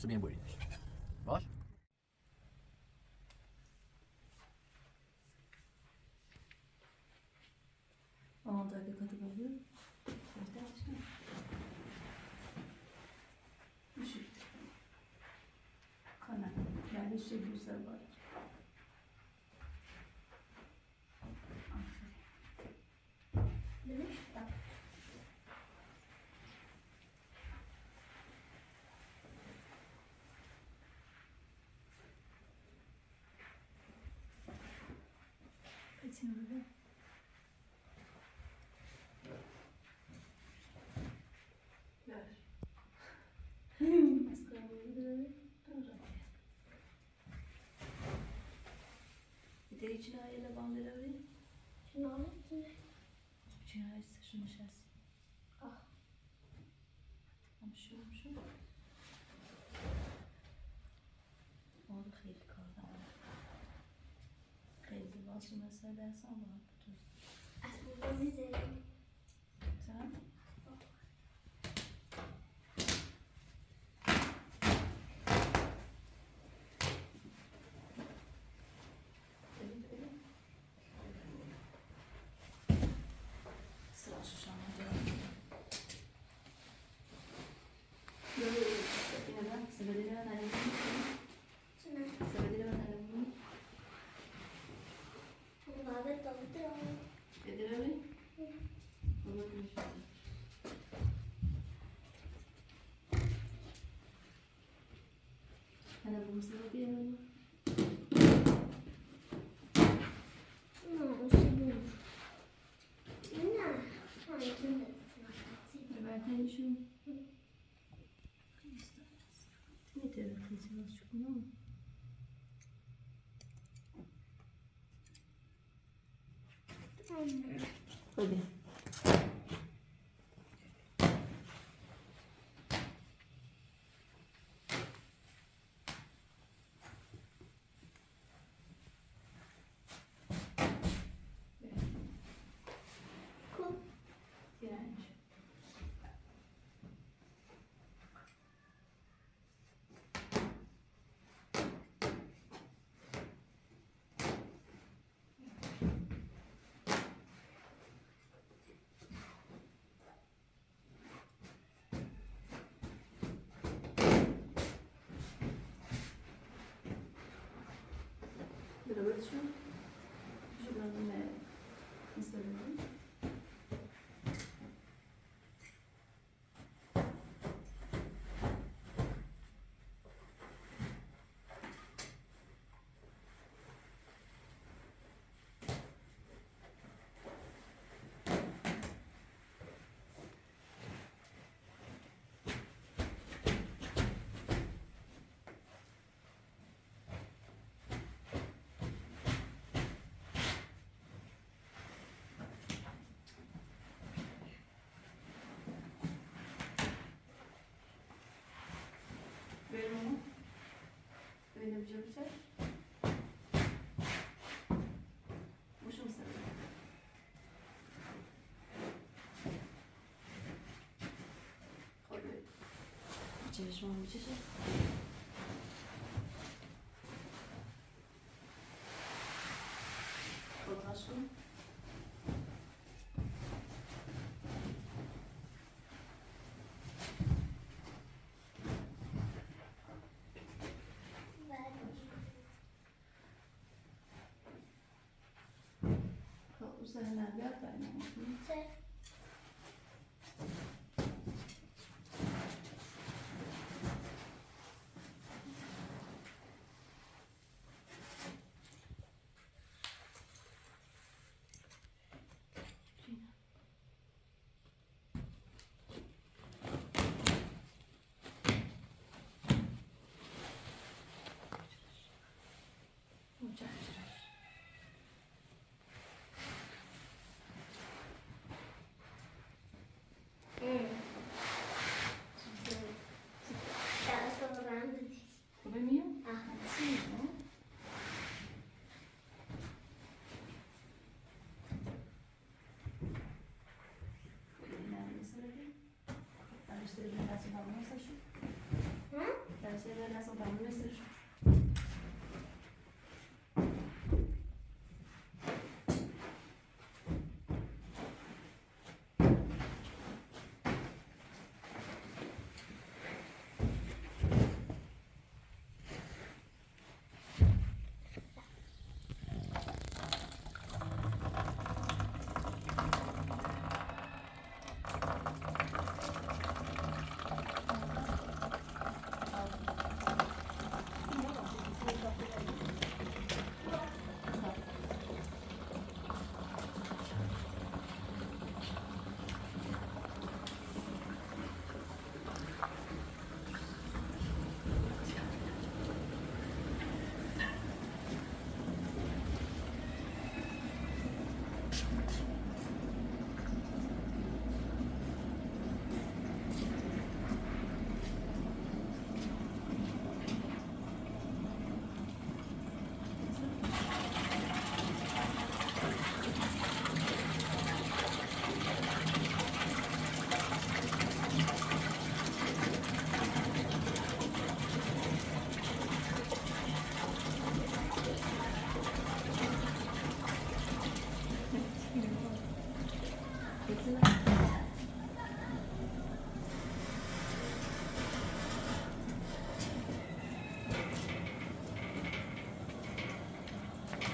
درس بیم بریدش. باش. Onda que eu tô vendo. Verdade, né? Kana. Yani işte güzel var. Kaçın तेरी चिनाई ला बांध रहे हो चिनाई से şunu şahs amşu oldu خیلی کار دارم خیلی واسه مثلا درسم باید بتونم اصلا بازی زدیم تمام أنا بمسلمة بيها منه بعدين شو تني تركيزي شو خذي دلوقتي شو بدنا نستخدمه Benim bir şey. Boşum sen. Hadi. Çalışmam bir şey. Kolay aşkım. سهلا بيعطينا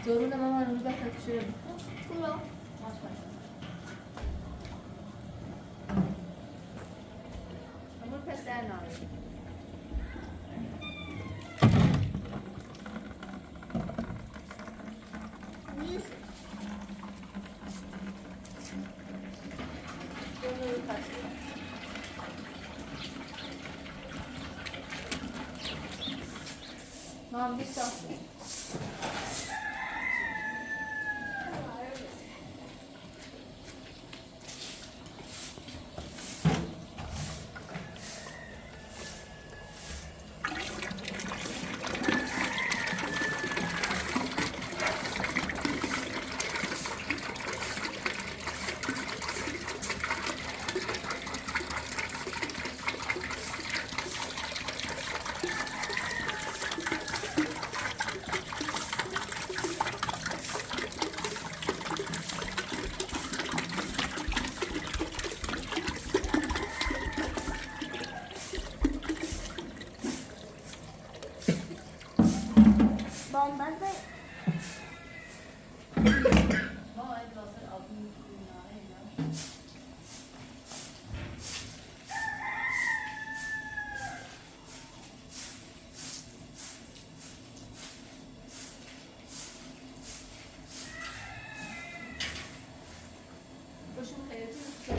زورونه مامان رو بکن شروع بکن. برو. ماش باشه. همون پس در نامه. نیست. زورونه رو پس. مام بیستا. Bombas da ماما این واسه آبی می‌کنی نه؟ باشون خیلی چیز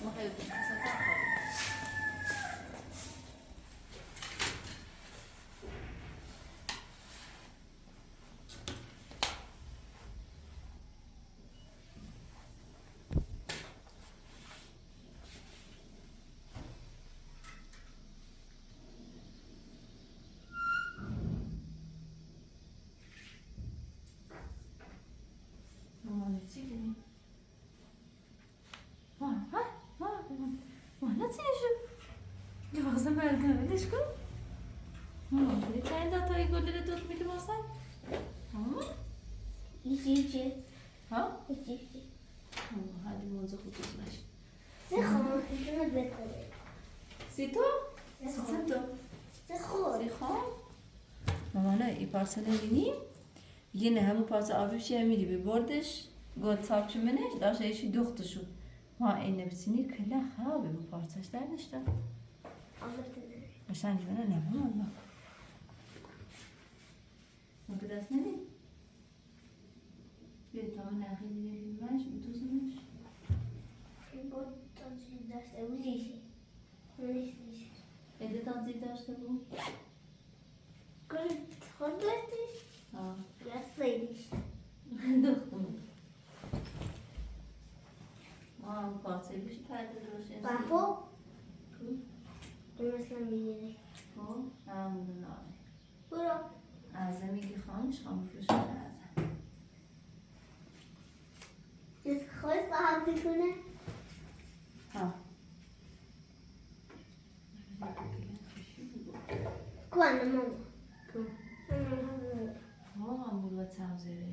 ما خیلی چیز مامان چی کنی؟ مامان چی نشو؟ لباسم بردم ولش کن. مامان بری چند داتایی گلی رو دوت میدی باسن؟ iyice. ها؟ iyice. hadi موضوع خوب باشه. Sıkma, şunu bekle. سیتو؟ سیتو؟ Sıkma. سیخون؟ مامانا ای پارسل بینیم یه نه همون پارسل آبی بشه میری ببردش گل تاب چو منش داشته ایشی دخت شد ما این نبسینی کلا خرابه bu پارسش دردش دار Anlatın. بشن جونه نه ماما ما به دست ندیم بیا تا من نخی دیگه میتوزنش Bu tanıştığı derste bu değil. Bu değil. ایده تنظیف داشته بود؟ Kardeştir. آه Biraz sayılır. دختم ما هم پارسل بشه پرده روشن Papo. Bu mesela bir خب همون نامه Bura. ازه میگی خامش خام فروشش ازه Siz kaç saat düşünün? ها Kuanı mama. ها هم بود و تمزیره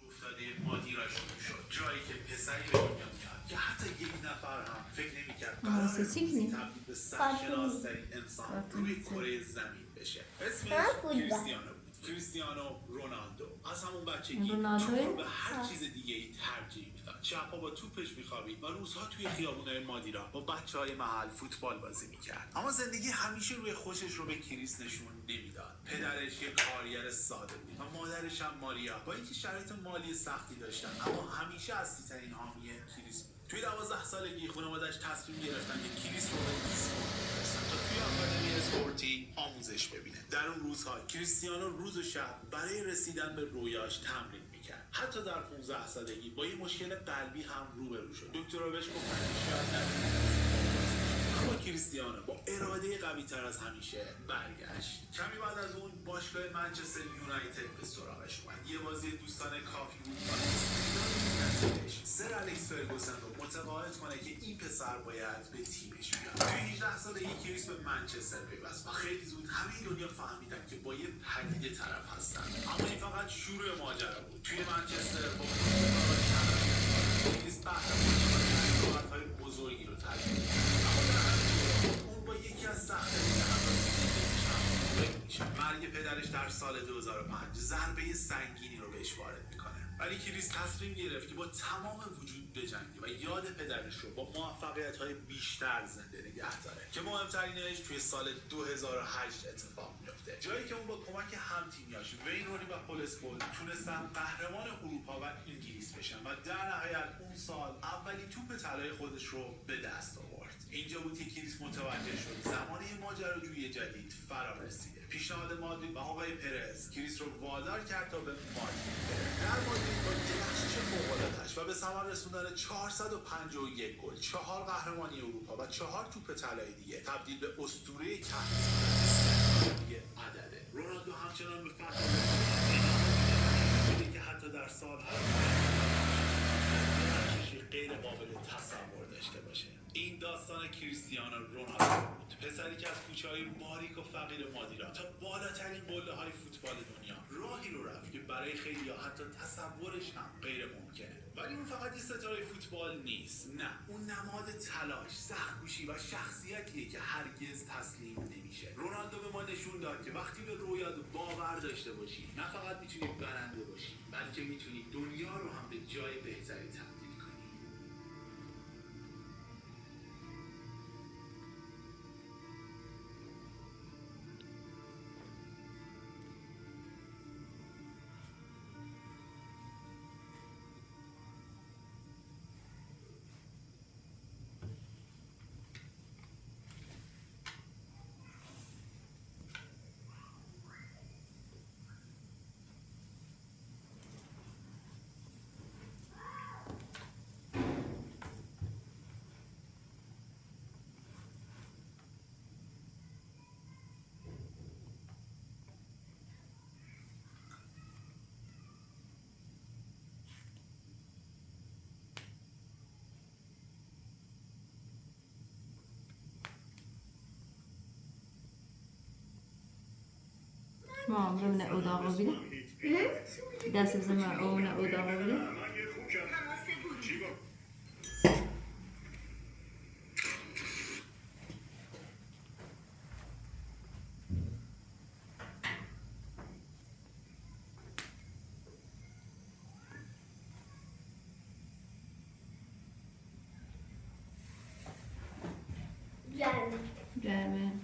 افتاده مادی را شروع شد جایی که پسری به دنیا میاد که حتی یک نفر هم فکر نمی‌کرد قرار سیکنی؟ تبدیل به سرشناس‌ترین انسان روی کره زمین بشه اسمش کریستیانو بود کریستیانو رونالدو از همون بچگی رونالدو؟ توپ رو به هر چیز دیگه ای ترجیح میداد شب‌ها با توپش میخوابید و روزها توی خیابون‌های مادیرا با بچه‌های محل فوتبال بازی میکرد اما زندگی همیشه روی خوشش رو به کریس نشون نمیداد پدرش یک کارگر ساده بود و مادرش هم ماریا با اینکه شرایط مالی سختی داشتن اما همیشه اصلی‌ترین حامی کریس بود توی 12 سالگی خانواده‌اش تصمیم گرفتن که کریس رو به اسپورت بفرستن تا توی آکادمی اسپورتی آموزش ببینه در اون روزها کریستیانو روز و شب برای رسیدن به رویاش تمرین میکرد حتی در 15 سالگی با یه مشکل قلبی هم روبرو شد دکترها بهش گفتن که شاید اما کریستیانو با اراده قوی تر از همیشه برگشت کمی بعد از اون باشگاه منچستر یونایتد به سراغش اومد. یه بازی دوستانه کافی بود سر الکس فرگوسن رو متقاعد کنه که این پسر باید به تیمش بیاد. توی 18 سالگی کریس به منچستر پیوست و خیلی زود همه دنیا فهمیدن که با یه پدیده طرف هستن. اما این فقط شروع ماجرا بود. توی منچستر با کریس بهره‌های بزرگی رو تجربه کرد. اما در همین اون با یکی از سخت‌ترین مرگ پدرش در سال 2005 ضربه سنگینی رو بهش وارد میکنه. ولی کریس تصمیم گرفت که با تمام وجود بجنگه و یاد پدرش رو با موفقیت‌های بیشتر زنده نگه داره که مهمترینش توی سال 2008 اتفاق میفته. جایی که اون با کمک هم‌تیمیاش وین رونی و پول اسکول تونستن قهرمان اروپا و انگلیس بشن و در نهایت اون سال اولین توپ طلای خودش رو به دست آورد. اینجا بود که کریس متوجه شد زمانه ماجراجویی جدید فرا رسیده. پیشنهاد مادرید و آقای پرز کریس رو وادار کرد تا به مادرید بره. در مادرید با درخشش فوق‌العاده‌اش و به ثمر رسوندن 451 گل، 4 قهرمانی اروپا و 4 توپ طلای دیگه تبدیل به اسطوره کهنه عدده. رونالدو همچنان به فتح که حتی در سال‌ها غیر قابل تصور داشته باشه. این داستان کریستیانو رونالدو بود، پسری که از کوچه‌های باریک و فقیر مادیرا تا بالاترین قله‌های فوتبال دنیا راهی رو رفت که برای خیلی‌ها حتی تصورش هم غیر ممکنه. ولی اون فقط یه ستاره فوتبال نیست، نه، اون نماد تلاش، سخت‌کوشی و شخصیتیه که هرگز تسلیم نمیشه. رونالدو به ما نشون داد که وقتی به رویات باور داشته باشی، نه فقط میتونی برنده باشی، بلکه میتونی دنیا رو هم به جای بهتری تبدیل کنی. ما عمرنا أوضاع قبيلة داس بزمان أونا أوضاع قبيلة جامد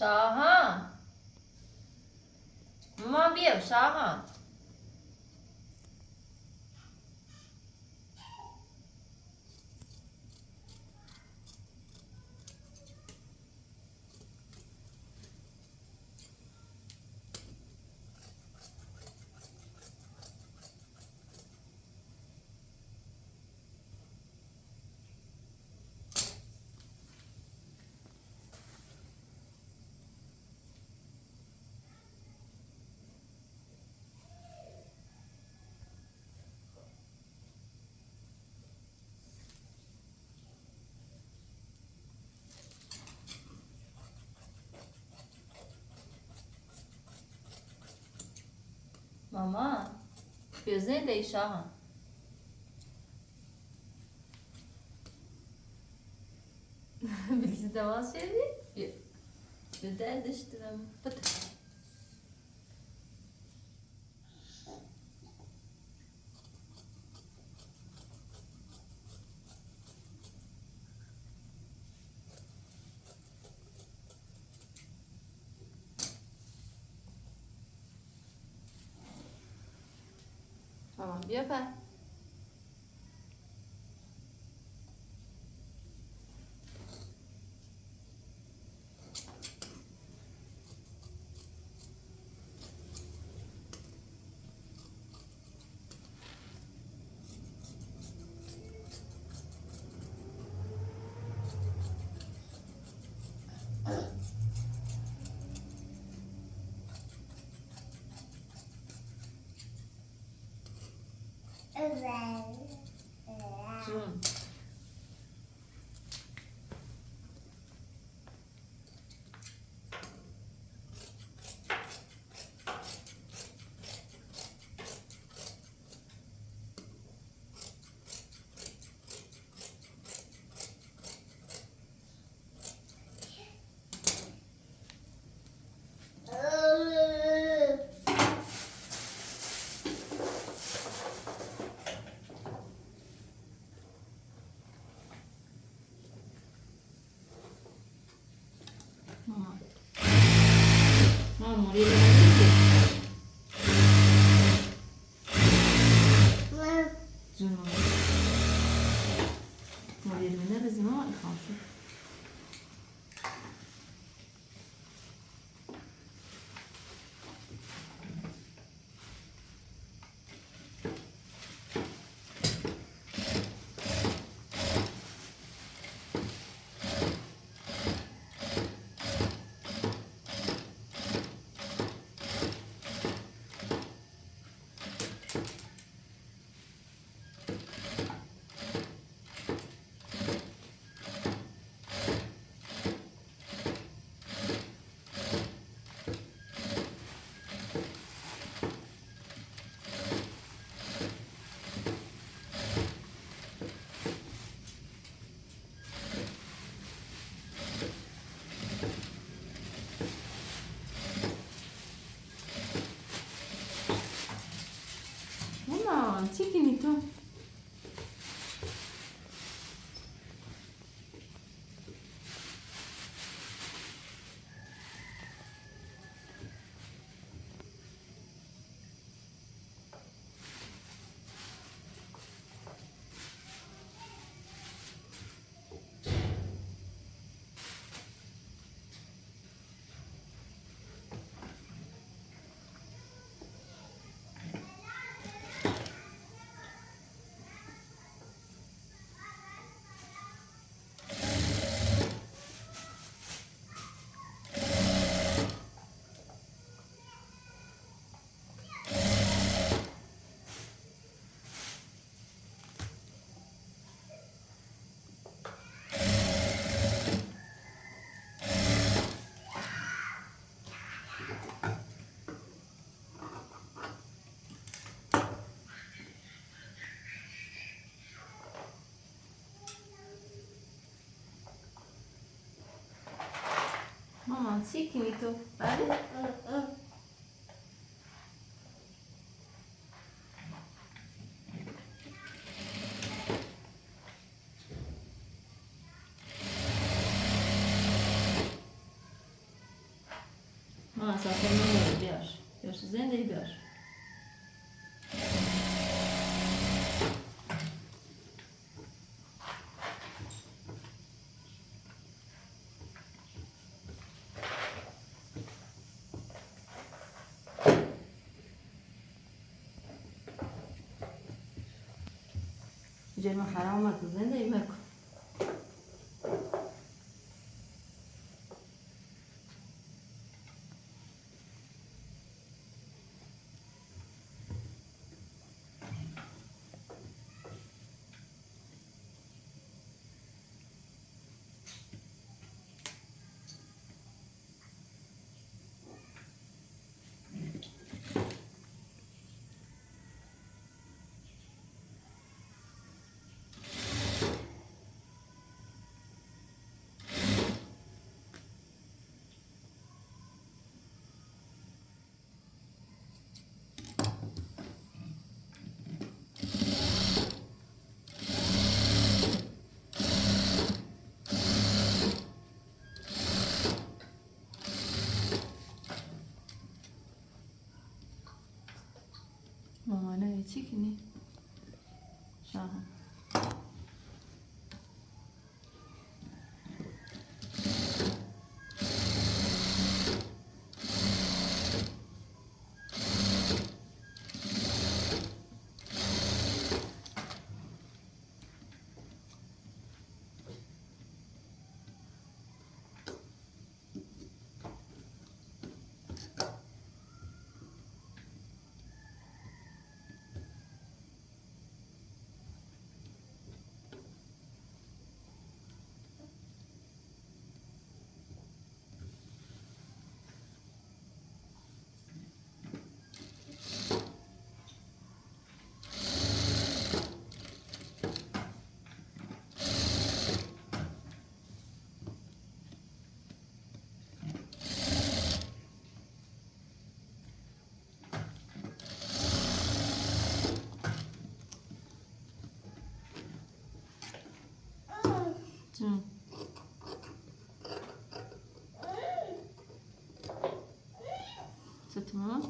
شاهان ماما بیا شاهان ماما بیا زنده ای شاهان بلیزی تماس کردی؟ بیا بیا دردش دارم بده ماما بیا پر جون ماما ماما موری جون موری لونه بزی ماما ایخانسی ماما چی کنی تو؟ ماما چی کنی تو؟ بله؟ اساسا نمیره بیار زنده بیار جرم خرام مکن زنده مکن مامانه چی کنی؟ شاهم جون ست ماما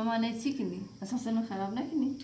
ماما نه چی کنی؟ اساسا من خراب نکنی؟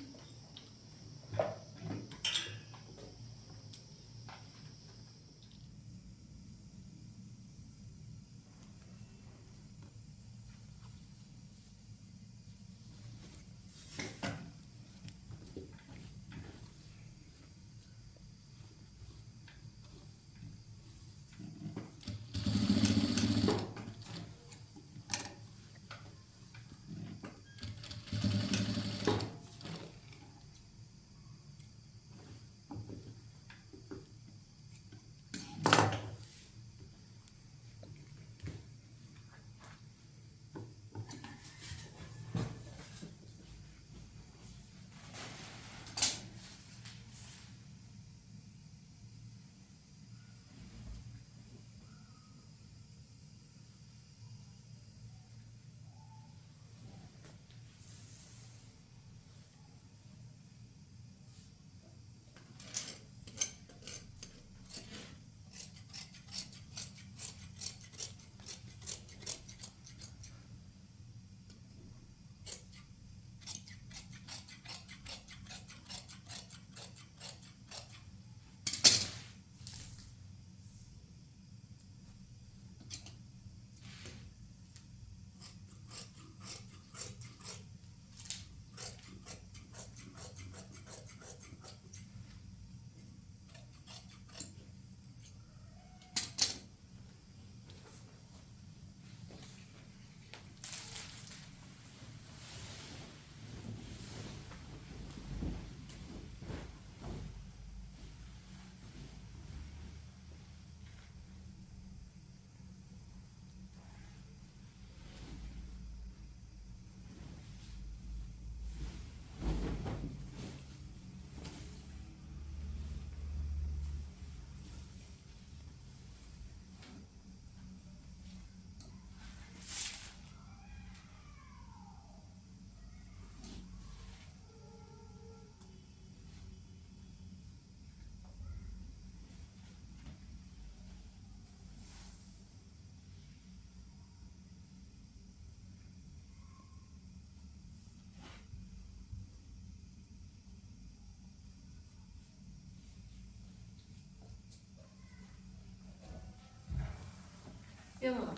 بیا ماما.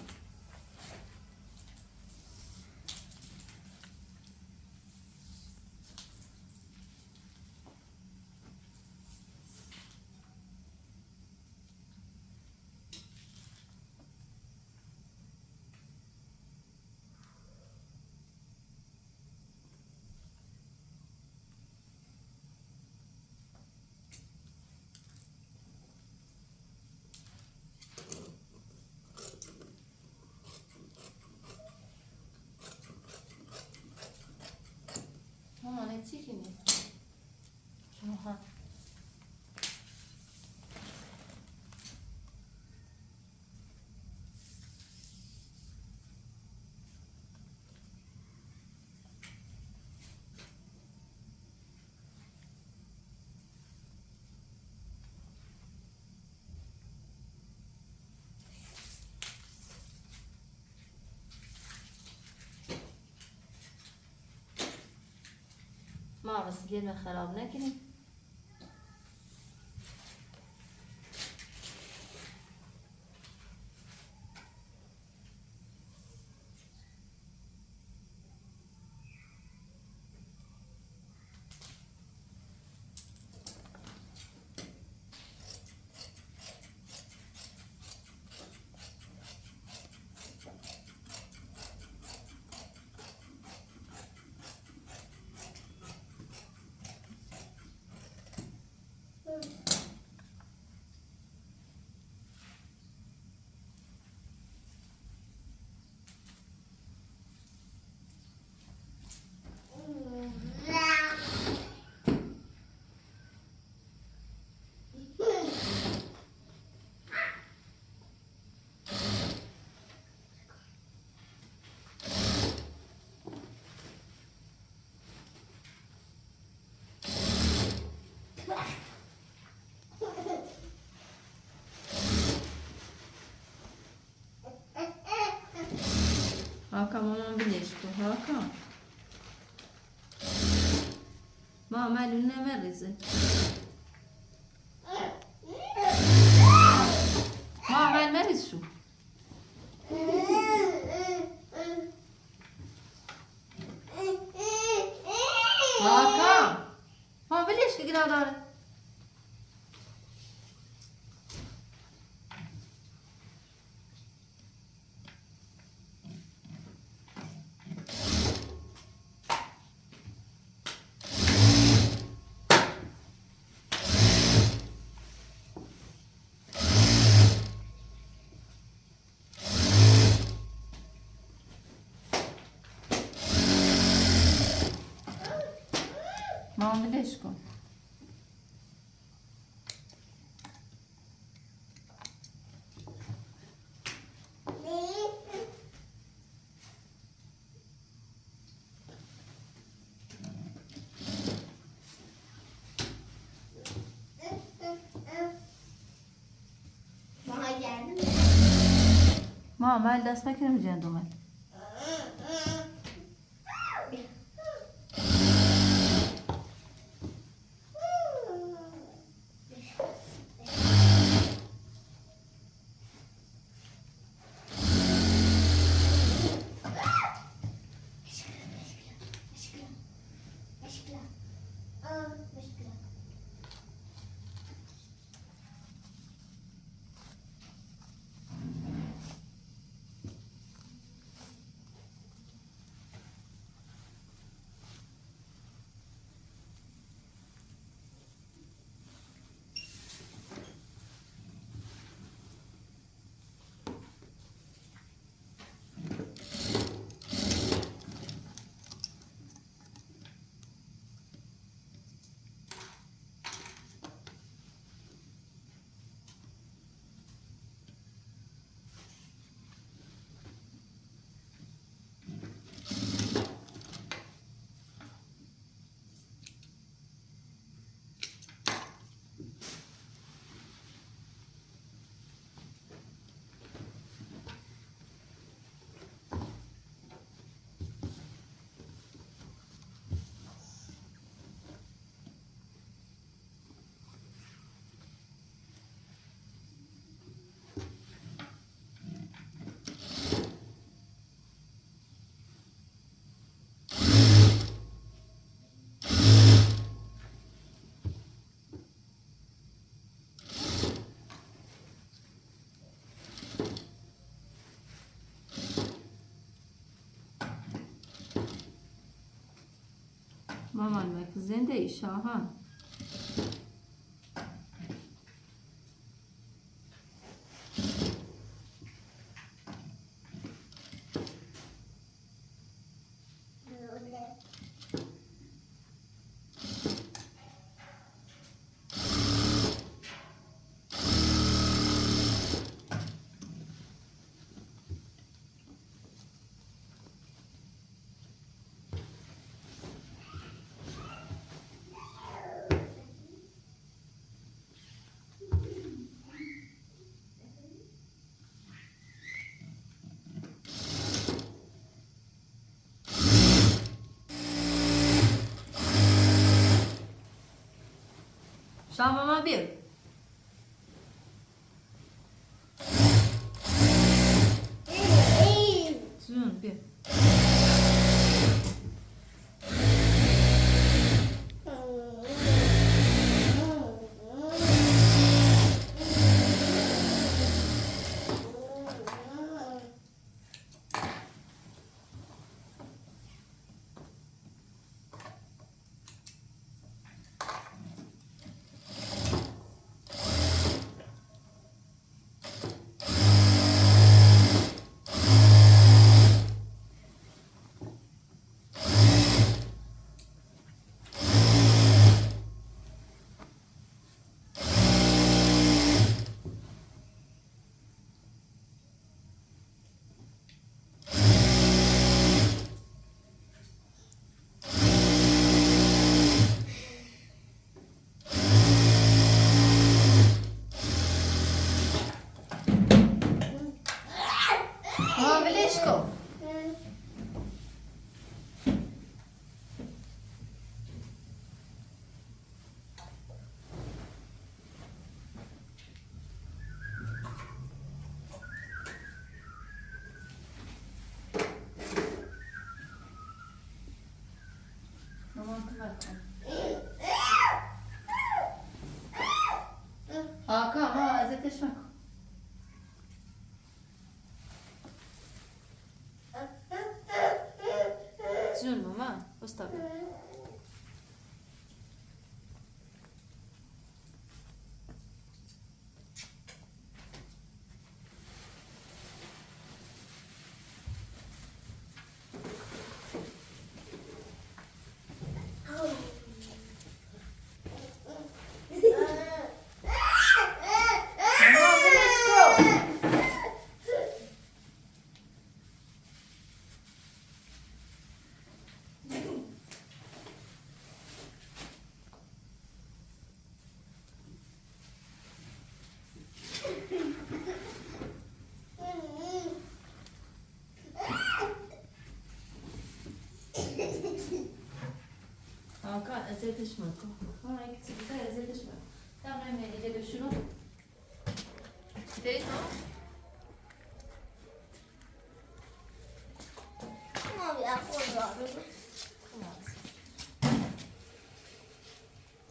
ماما نتی کنی شما ها ما بس گرم خراب نکنیم. هاکا مامان بلش کن هاکا. ماما نمیریزه. ماما نریز شو. هاکا ماما بلش که گناه داره. ماما بلش کن. ماما من دست نکنم جند اومد. Maman bak zende şahan. Şah mama bir. Zün bir. Ha Vileško. Maman kıvak. Hakan ha azeteşmek. Zün mama. Postavi. Hakan azeteşmek. Ha ikisi de azeteşmek. Tamam hemen gidelim şunu. Değil mi?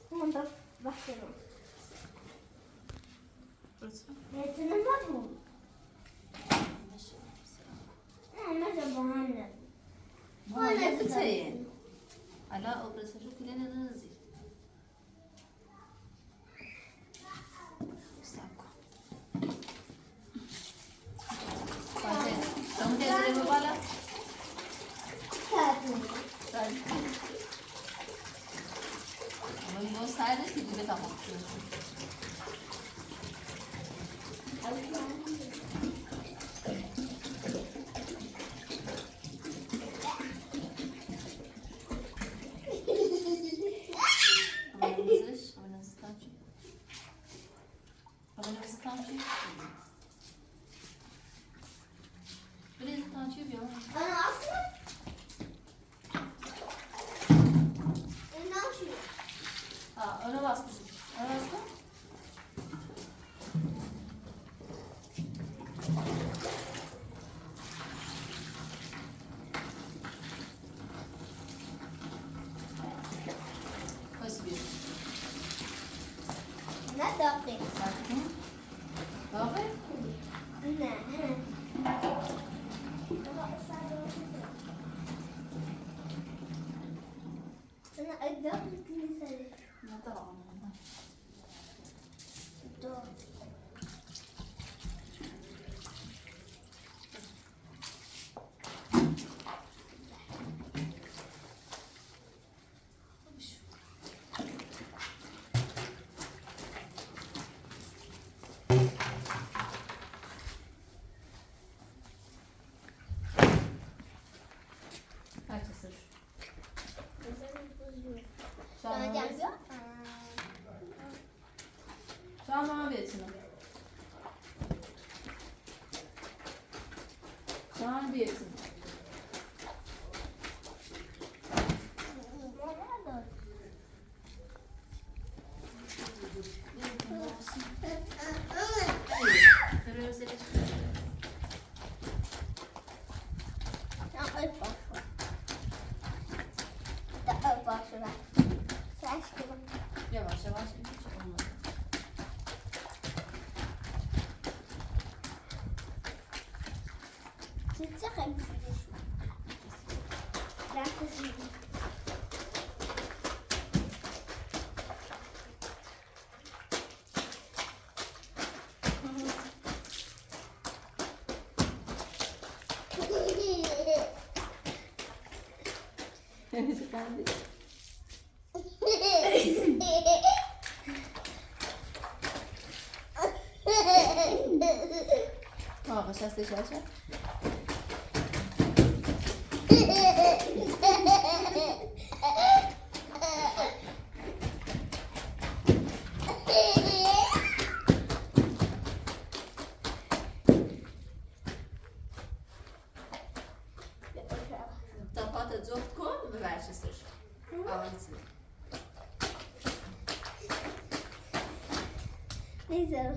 Come on, bathroom. Burası. It's in the bathroom. مثلا بهنا ما يبتين على أبرز شو كلنا ننزل استعكوا بعدين تم تنزل ببالا من مو سعيدة تجي بتاخد أنا أصلا الناشي أنا باسكت أنا باسكت بس بير لا دقيق ساكتين باقي أنا میتونی سری ندارم. دو Herkese. بزنیم بزرگ Şahan جزا Şahan بیتونه. Şahan بیتونه. Yavaş yavaş hiç olmadı. Efendi. Ağaç hastayı açar. Tapata zoft kon ve verşesir. Ağaçsın. Neyse.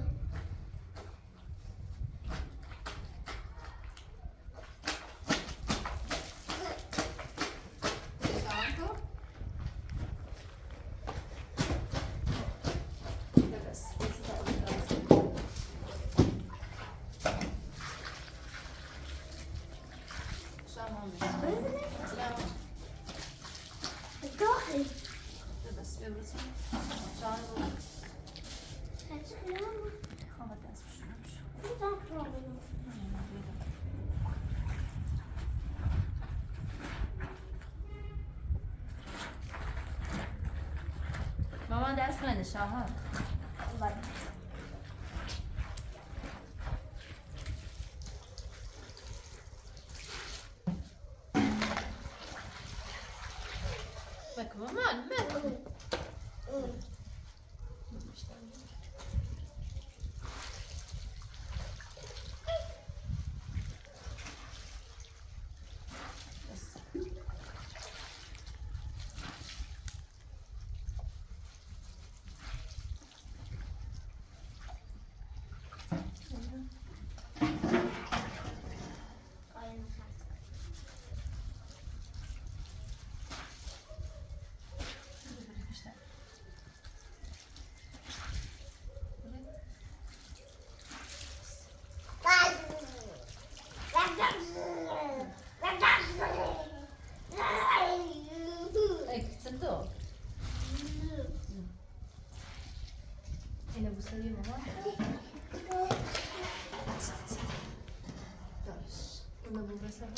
Şahan. Evet. Şahan. Doğru. بس ببرسیم شاید رو خواه دست بشونم مامان دست منه شاهد بک مامان بک صندوق هنا بوسوي ماما داش هنا بوسوي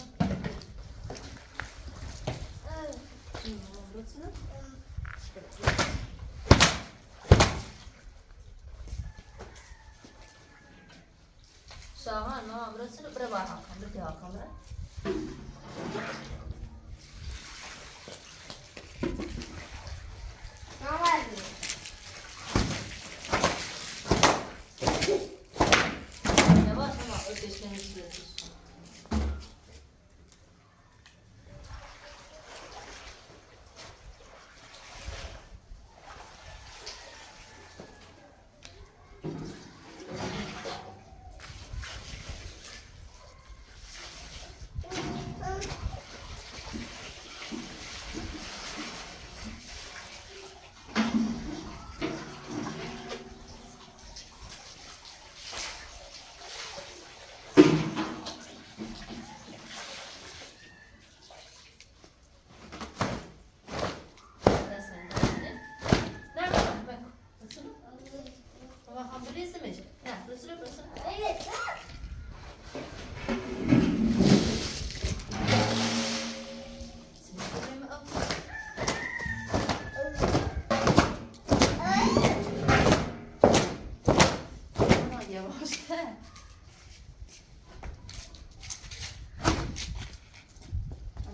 شاهان ماما برسل برا هاكم بدي هاكم yavaş ama öteşken istiyoruz.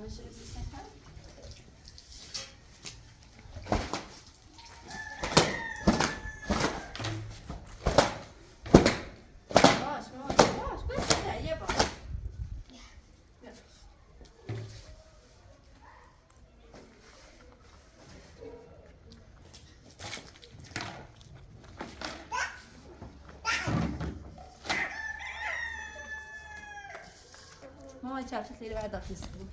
شو سنها باش باش بس لا يبا ما چرخ خیلی بعد داشتیم